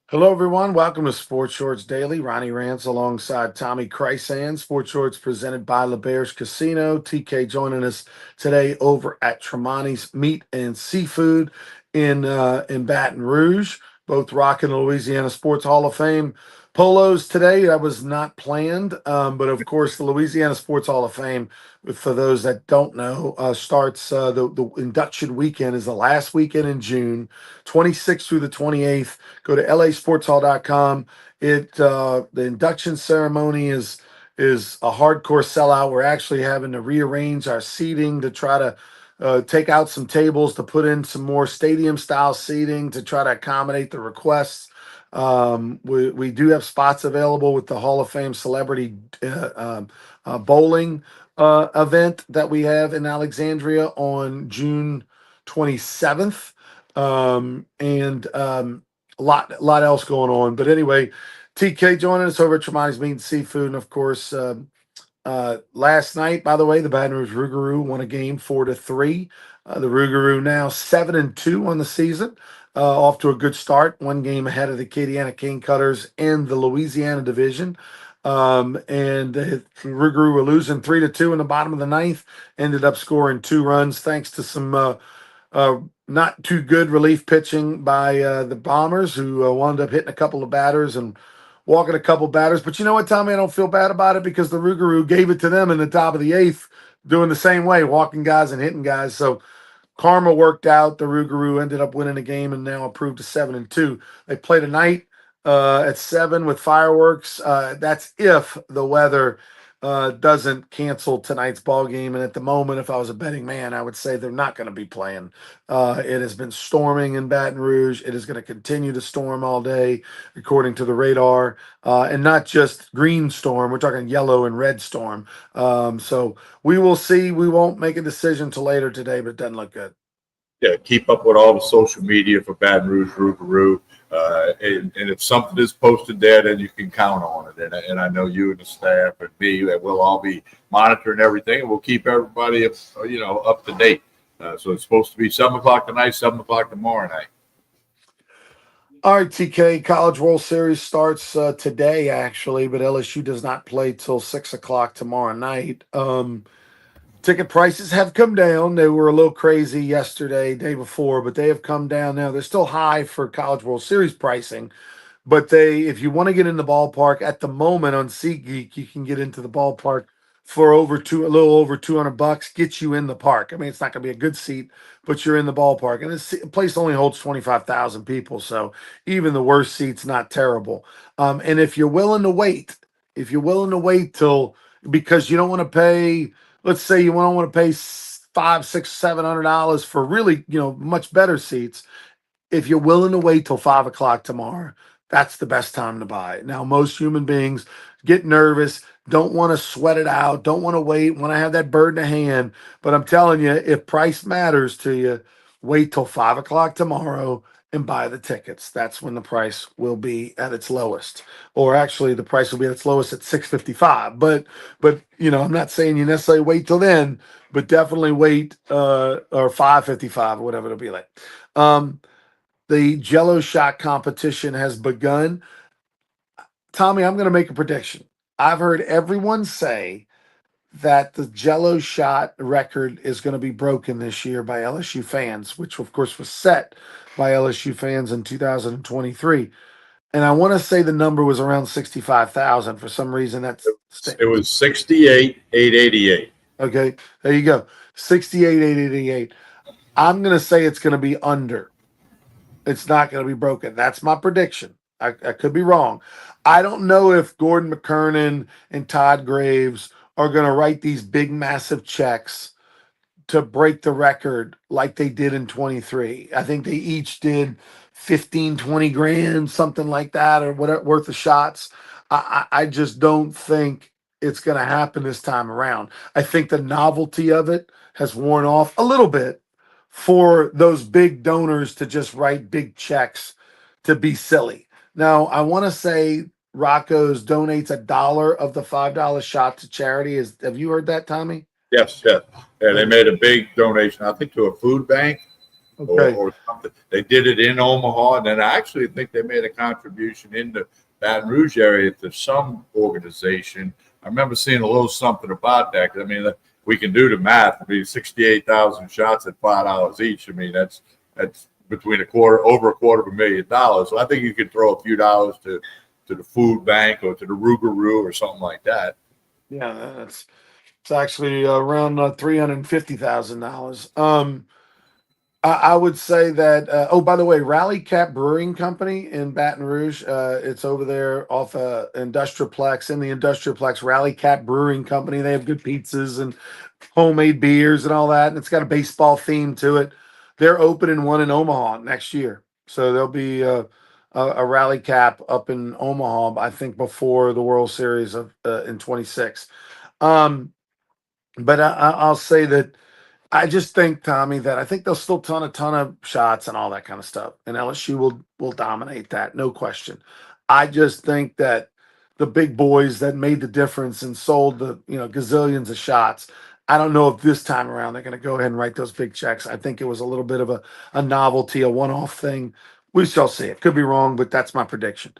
Hello, everyone. Welcome to Sports Shorts Daily. Ronnie Rance alongside Tommy Chrysan. Sports Shorts presented by LeBear's Casino. TK joining us today over at Tremonti's Meat and Seafood in Baton Rouge. Both rocking the Louisiana Sports Hall of Fame polos today. That was not planned, but of course, the Louisiana Sports Hall of Fame, for those that don't know, starts the induction weekend is the last weekend in June, 26th through the 28th. Go to lasportshall.com. The induction ceremony is a hardcore sellout. We're actually having to rearrange our seating to try to take out some tables to put in some more stadium style seating to try to accommodate the requests. We do have spots available with the Hall of Fame celebrity bowling event that we have in Alexandria on June 27th. And a lot else going on. But anyway, TK joining us over at Tremonti's Meat and Seafood. And of course, last night, by the way, the Baton Rouge Rougarou won a game 4-3. The Rougarou now 7-2 on the season. Off to a good start, one game ahead of the Acadiana King Cutters in the Louisiana division. And the Rougarou were losing 3-2 in the bottom of the ninth. Ended up scoring 2 runs thanks to some not too good relief pitching by the Bombers, who wound up hitting a couple of batters and walking a couple batters. But you know what, Tommy? I don't feel bad about it because the Rougarou gave it to them in the top of the eighth, doing the same way, walking guys and hitting guys. So karma worked out. The Rougarou ended up winning the game and now improved to 7-2. They play tonight at 7 with fireworks. That's if the weather doesn't cancel tonight's ball game. And at the moment, if I was a betting man, I would say they're not going to be playing. It has been storming in Baton Rouge. It is going to continue to storm all day, according to the radar, and not just green storm. We're talking yellow and red storm. So we will see. We won't make a decision till later today, but it doesn't look good. Yeah, keep up with all the social media for Baton Rouge Rougarou. And if something is posted there, then you can count on it. And I know you and the staff and me, we'll all be monitoring everything, and we'll keep everybody up to date. So it's supposed to be 7 o'clock tonight, 7 o'clock tomorrow night. All right, TK, College World Series starts today, actually, but LSU does not play till 6 o'clock tomorrow night. Ticket prices have come down. They were a little crazy yesterday, day before, but they have come down now. They're still high for College World Series pricing, but if you want to get in the ballpark at the moment on SeatGeek, you can get into the ballpark for a little over $200. Get you in the park. I mean, it's not going to be a good seat, but you're in the ballpark, and this place only holds 25,000 people, so even the worst seat's not terrible. And if you're willing to wait, till because you don't want to pay. Let's say you don't want to pay $500, $600, $700 for really, much better seats. If you're willing to wait till 5 o'clock tomorrow, that's the best time to buy it. Now, most human beings get nervous, don't want to sweat it out, don't want to wait, want to have that bird in the hand. But I'm telling you, if price matters to you, wait till 5 o'clock tomorrow and buy the tickets. That's when the price will be at its lowest. Or actually, the price will be at its lowest at 655. But I'm not saying you necessarily wait till then, but definitely wait or 555 or whatever it'll be like. The Jello shot competition has begun. Tommy, I'm going to make a prediction. I've heard everyone say that the Jello shot record is going to be broken this year by LSU fans, which of course was set by LSU fans in 2023. And I want to say the number was around 65,000. For some reason, It was 68,888. Okay, there you go. 68,888. I'm going to say it's going to be under. It's not going to be broken. That's my prediction. I could be wrong. I don't know if Gordon McKernan and Todd Graves are going to write these big, massive checks to break the record like they did in 23. I think they each did 15, 20 grand, something like that, or whatever worth of shots. I just don't think it's going to happen this time around. I think the novelty of it has worn off a little bit for those big donors to just write big checks to be silly. Now, I want to say Rocco's donates $1 of the $5 shot to charity. Have you heard that, Tommy? Yes. Yeah, they made a big donation, I think, to a food bank. Okay. or something. They did it in Omaha, and then I actually think they made a contribution in the Baton Rouge area to some organization. I remember seeing a little something about that. 'Cause, I mean, we can do the math. I mean, 68,000 shots at $5 each. I mean, that's between over $250,000. So I think you could throw a few dollars to the food bank or to the Rougarou or something like that. Yeah, that's it's actually around $350,000. I would say that. Oh, by the way, Rally Cap Brewing Company in Baton Rouge. It's over there off Industrialplex. In the Industrialplex, Rally Cap Brewing Company. They have good pizzas and homemade beers and all that, and it's got a baseball theme to it. They're opening one in Omaha next year, so there'll be a Rally Cap up in Omaha. I think before the World Series of in 26. Um, but I'll say that I just think, Tommy, that I think they'll still ton a ton of shots and all that kind of stuff, and LSU will dominate that, no question. I just think that the big boys that made the difference and sold the gazillions of shots. I don't know if this time around they're going to go ahead and write those big checks. I think it was a little bit of a novelty, a one-off thing. We shall see. It could be wrong, but that's my prediction.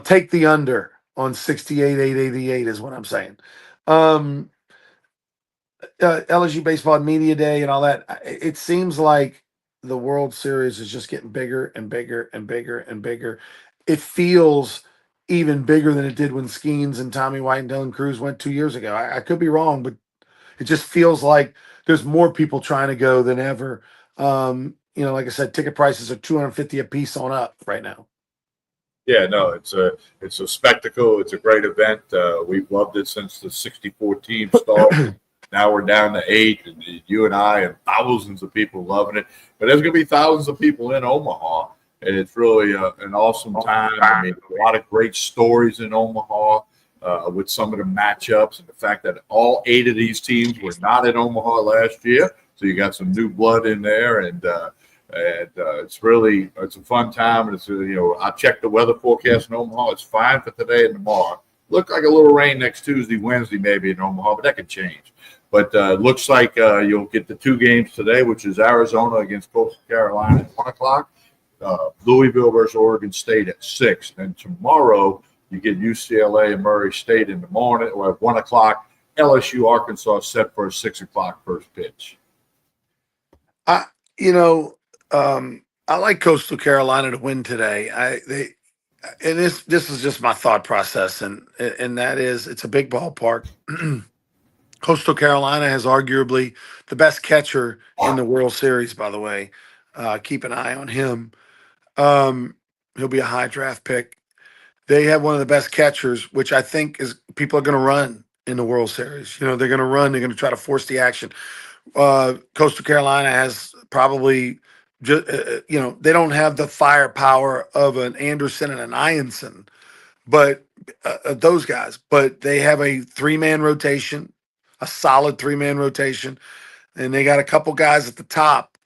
Take the under on 68,888 is what I'm saying. Um, LSU baseball and media day and all that. It seems like the World Series is just getting bigger and bigger and bigger and bigger. It feels even bigger than it did when Skeens and Tommy White and Dylan Cruz went 2 years ago. I could be wrong, but it just feels like there's more people trying to go than ever. Like I said, ticket prices are 250 a piece on up right now. Yeah, no, it's a spectacle. It's a great event. We've loved it since the '64 team started. Now we're down to 8, and you and I and thousands of people loving it. But there's going to be thousands of people in Omaha, and it's really an awesome time. I mean, a lot of great stories in Omaha with some of the matchups and the fact that all 8 of these teams were not in Omaha last year. So you got some new blood in there, and it's a fun time. And I checked the weather forecast in Omaha. It's fine for today and tomorrow. Look like a little rain next Tuesday, Wednesday, maybe in Omaha, but that could change. But looks like you'll get the 2 games today, which is Arizona against Coastal Carolina at 1 o'clock, Louisville versus Oregon State at 6, and tomorrow you get UCLA and Murray State in the morning or at 1 o'clock. LSU Arkansas set for a 6 o'clock first pitch. I you know I like Coastal Carolina to win today. And this is just my thought process, and that is it's a big ballpark. Coastal Carolina has arguably the best catcher in the World Series. By the way, keep an eye on him. He'll be a high draft pick. They have one of the best catchers, which I think is people are going to run in the World Series. They're going to run. They're going to try to force the action. Coastal Carolina has probably just they don't have the firepower of an Anderson and an Ianson, but those guys. But they have a 3-man rotation, a solid 3-man rotation, and they got a couple guys at the top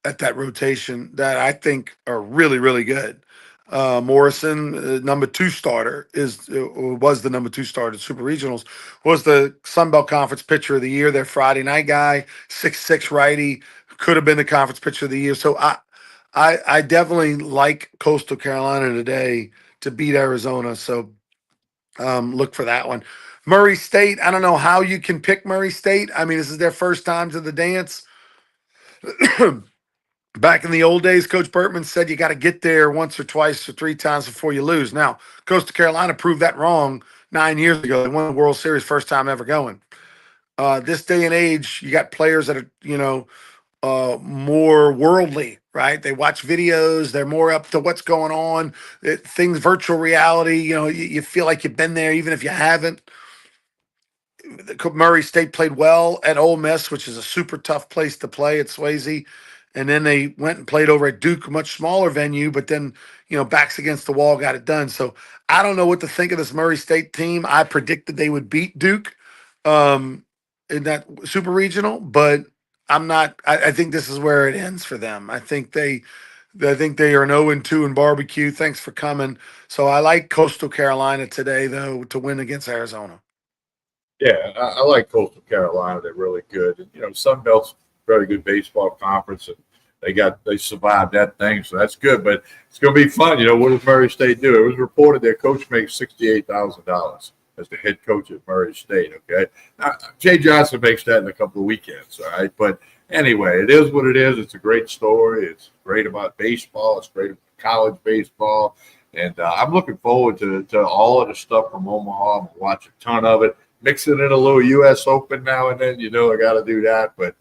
at that rotation that I think are really really good. Morrison, number 2 starter, was the number 2 starter at Super Regionals, was the Sun Belt Conference Pitcher of the Year. Their Friday night guy, 6'6" righty, could have been the Conference Pitcher of the Year. So I definitely like Coastal Carolina today to beat Arizona. So look for that one. Murray State. I don't know how you can pick Murray State. I mean, this is their first time to the dance. Back in the old days, Coach Bertman said you got to get there once or twice or 3 times before you lose. Now, Coastal Carolina proved that wrong 9 years ago. They won the World Series first time ever going. This day and age, you got players that are, more worldly, right? They watch videos. They're more up to what's going on. Things, virtual reality, you feel like you've been there even if you haven't. Murray State played well at Ole Miss, which is a super tough place to play at Swayze. And then they went and played over at Duke, a much smaller venue, but then, backs against the wall, got it done. So I don't know what to think of this Murray State team. I predicted they would beat Duke in that super regional, but I'm not. I think this is where it ends for them. I think they are an 0-2 in barbecue. Thanks for coming. So I like Coastal Carolina today, though, to win against Arizona. Yeah, I like Coastal Carolina. They're really good. And, Sun Belt's very good baseball conference. And they survived that thing, so that's good. But it's going to be fun. What does Murray State do? It was reported their coach makes $68,000 as the head coach at Murray State. Okay, now, Jay Johnson makes that in a couple of weekends. All right, but anyway, it is what it is. It's a great story. It's great about baseball. It's great about college baseball. And I'm looking forward to all of the stuff from Omaha. I'm watch a ton of it. Mix it in a little U.S. Open now and then. I got to do that. But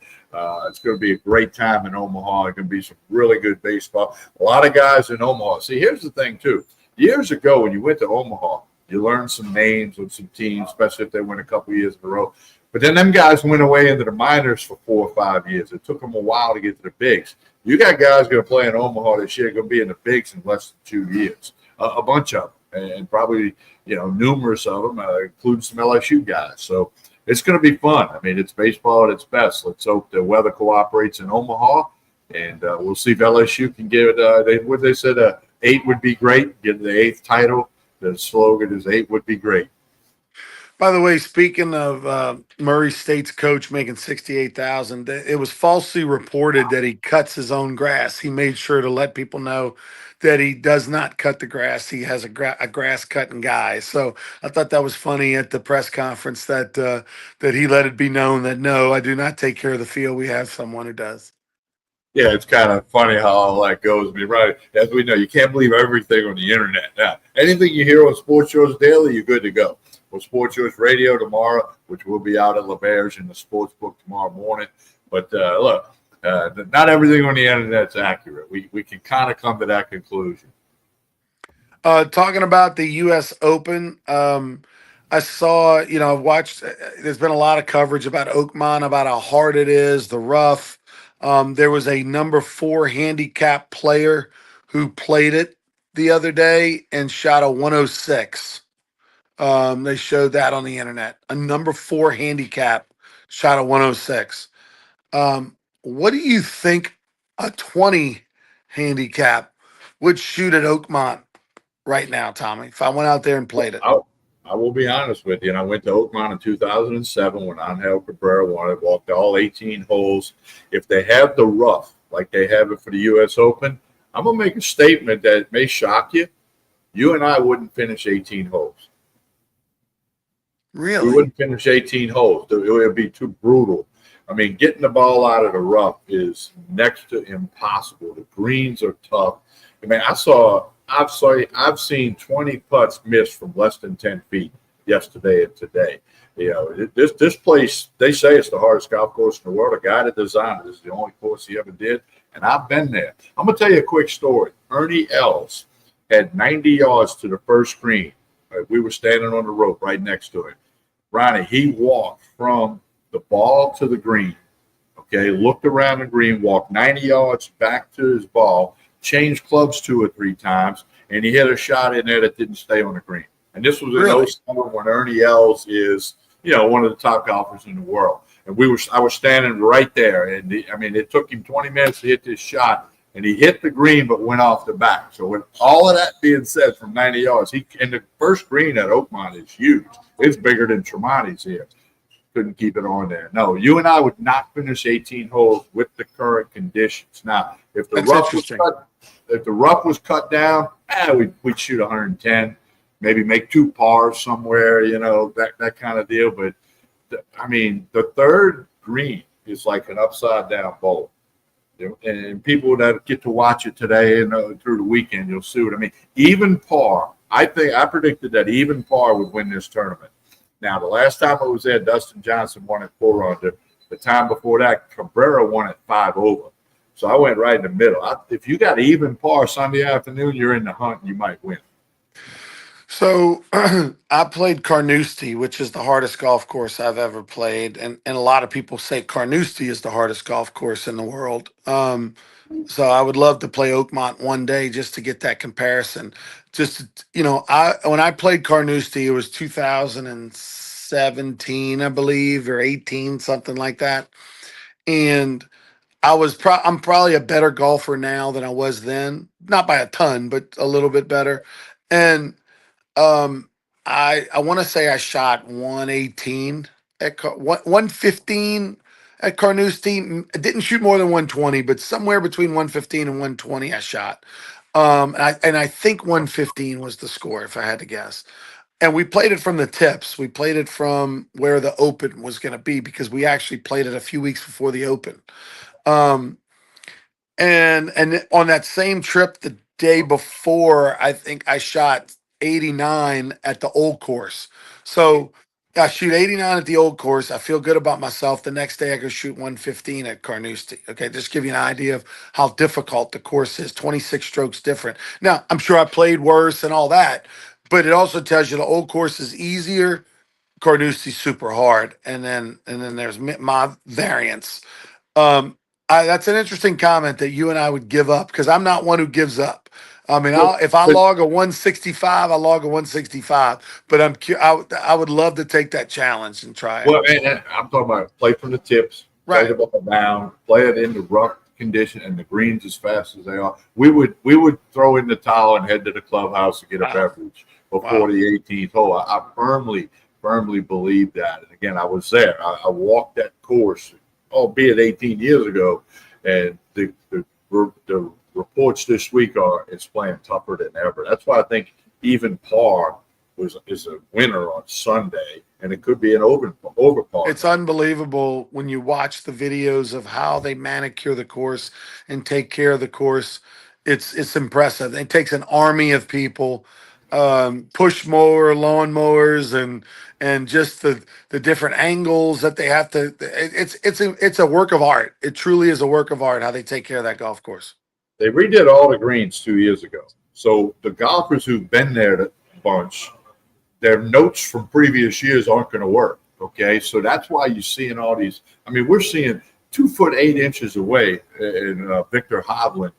it's going to be a great time in Omaha. It's going to be some really good baseball. A lot of guys in Omaha. See, here's the thing, too. Years ago, when you went to Omaha, you learned some names of some teams, especially if they win a couple years in a row. But then them guys went away into the minors for 4 or 5 years. It took them a while to get to the bigs. You got guys going to play in Omaha this year, going to be in the bigs in less than 2 years. A bunch of them, and probably numerous of them, including some LSU guys. So it's going to be fun. I mean, it's baseball at its best. Let's hope the weather cooperates in Omaha, and we'll see if LSU can give it. What they said, 8 would be great. Get the 8th title. The slogan is 8 would be great. By the way, speaking of Murray State's coach making 68,000, it was falsely reported that he cuts his own grass. He made sure to let people know that he does not cut the grass. He has a grass cutting guy. So I thought that was funny at the press conference that he let it be known that no, I do not take care of the field. We have someone who does. Yeah, it's kind of funny how all that goes. I mean, right, as we know, you can't believe everything on the internet. Now, anything you hear on Sports Shows Daily, you're good to go. On Sports Shows Radio tomorrow, which will be out at LeBear's in the sports book tomorrow morning. But look, not everything on the internet's accurate. We can kind of come to that conclusion. Talking about the U.S. Open, I saw, I've watched, there's been a lot of coverage about Oakmont, about how hard it is, the rough. There was a number 4 handicap player who played it the other day and shot a 106. They showed that on the internet. A number 4 handicap shot a 106. What do you think a 20 handicap would shoot at Oakmont right now, Tommy, if I went out there and played it? I will be honest with you. And I went to Oakmont in 2007 when Angel Cabrera won. I walked all 18 holes. If they have the rough like they have it for the U.S. Open, I'm going to make a statement that may shock you. You and I wouldn't finish 18 holes. We Really? wouldn't finish 18 holes. It would be too brutal. I mean, getting the ball out of the rough is next to impossible. The greens are tough. I mean, I've seen 20 putts missed from less than 10 feet yesterday and today. This place, they say it's the hardest golf course in the world. A guy that designed it is the only course he ever did, and I've been there. I'm going to tell you a quick story. Ernie Els had 90 yards to the first green. We were standing on the rope right next to him. Ronnie, he walked from the ball to the green, okay, looked around the green, walked 90 yards back to his ball, changed clubs 2 or 3 times, and he hit a shot in there that didn't stay on the green. And this was in Really? '07 when Ernie Els is, one of the top golfers in the world. And I was standing right there. And it took him 20 minutes to hit this shot. And he hit the green, but went off the back. So with all of that being said, from 90 yards, and the first green at Oakmont is huge. It's bigger than Tremonti's here. Couldn't keep it on there. No, you and I would not finish 18 holes with the current conditions. Now, if the That's interesting. rough was cut down, we'd shoot 110, maybe make 2 pars somewhere, that kind of deal. But the third green is like an upside down bowl. And people that get to watch it today and through the weekend, you'll see what I mean. Even par, I predicted that even par would win this tournament. Now, the last time I was there, Dustin Johnson won at 4 under. The time before that, Cabrera won at 5 over. So I went right in the middle. If you got even par Sunday afternoon, you're in the hunt and you might win. So I played Carnoustie, which is the hardest golf course I've ever played. And a lot of people say Carnoustie is the hardest golf course in the world. So I would love to play Oakmont one day just to get that comparison. When I played Carnoustie, it was 2017, I believe, or 18, something like that. And I'm probably a better golfer now than I was then, not by a ton, but a little bit better. And um, I want to say I shot 118 115 At Carnoustie, I didn't shoot more than 120, but somewhere between 115 and 120 I shot. And I think 115 was the score if I had to guess. And we played it from the tips. We played it from where the Open was going to be because we actually played it a few weeks before the Open. Um, and on that same trip the day before, I think I shot 89 at the old course. So I shoot 89 at the old course. I feel good about myself. The next day I go shoot 115 at Carnoustie. Okay, just give you an idea of how difficult the course is. 26 strokes different. Now, I'm sure I played worse and all that, but it also tells you the old course is easier. Carnoustie's super hard, and then there's my variance. um, that's an interesting comment that you and I would give up because I'm not one who gives up. I mean, Well, if I but log a 165, I log a 165. But I would love to take that challenge and try it. and I'm talking about play from the tips, play Right. the ball down, play it in the rough condition and the greens as fast as they are. We would throw in the towel and head to the clubhouse to get a Wow. beverage before Wow. the 18th hole. I firmly believe that. And again, I was there. I walked that course, albeit 18 years ago, and the reports this week are it's playing tougher than ever. That's why I think even par is a winner on Sunday, and it could be an over par. It's unbelievable when you watch the videos of how they manicure the course and take care of the course. It's impressive. It takes an army of people, push mower, lawn mowers, and just the different angles that they have to. It's a work of art. It truly is a work of art how they take care of that golf course. They redid all the greens 2 years ago, so the golfers who've been there a bunch, their notes from previous years aren't going to work. Okay, so that's why you're seeing all these. I mean, we're seeing 2 foot 8 inches away in Victor Hovland,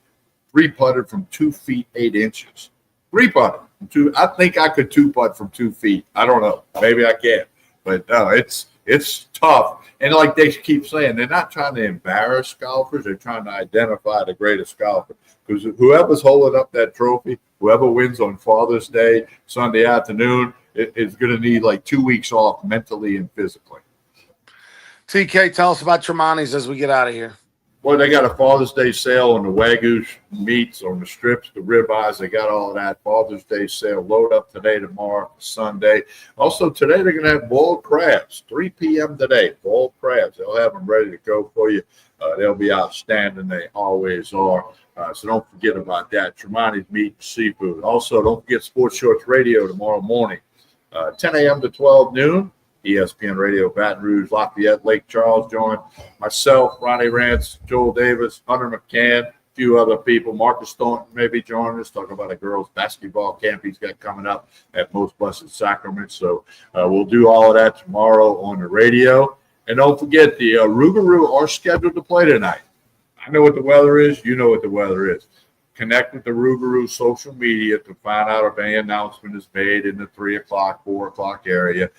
three putted from 2 feet 8 inches. Three putted from two. I think I could two putt from 2 feet. I don't know. Maybe I can, but no, it's tough. And like they keep saying, they're not trying to embarrass golfers. They're trying to identify the greatest golfer. Because whoever's holding up that trophy, whoever wins on Father's Day, Sunday afternoon, is going to need like 2 weeks off mentally and physically. TK, tell us about Tremonti's as we get out of here. Well, they got a Father's Day sale on the Wagyu meats, on the strips, the ribeyes. They got all of that. Father's Day sale. Load up today, tomorrow, Sunday. Also, today they're going to have boiled crabs, 3 p.m. today. Boiled crabs. They'll have them ready to go for you. They'll be outstanding. They always are. So don't forget about that. Tremonti's Meat and Seafood. Also, don't forget Sports Shorts Radio tomorrow morning, 10 a.m. to 12 noon. ESPN Radio, Baton Rouge, Lafayette, Lake Charles. Join myself, Ronnie Rance, Joel Davis, Hunter McCann, a few other people. Marcus Thornton may be joining us, talking about a girls' basketball camp he's got coming up at Most Blessed Sacrament. So we'll do all of that tomorrow on the radio. And don't forget, the Rougarou are scheduled to play tonight. I know what the weather is. You know what the weather is. Connect with the Rougarou social media to find out if any announcement is made in the 3 o'clock, 4 o'clock area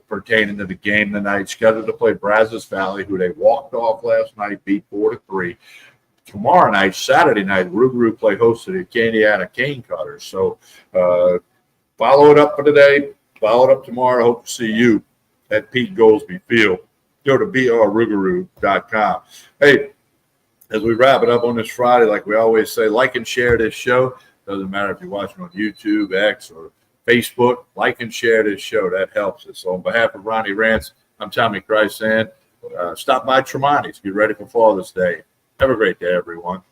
pertaining to the game tonight. Scheduled to play Brazos Valley, who they walked off last night, beat 4-3. Tomorrow night, Saturday night, Rougarou play host to the Candiana Cane Cutters. So follow it up for today. Follow it up tomorrow. Hope to see you at Pete Goolsby Field. Go to brrougarou.com. Hey, as we wrap it up on this Friday, like we always say, like and share this show. Doesn't matter if you're watching on YouTube, X, or Facebook. Like and share this show. That helps us. So on behalf of Ronnie Rance, I'm Tommy Christ, and stop by Tremonti's. Get ready for Father's Day. Have a great day, everyone.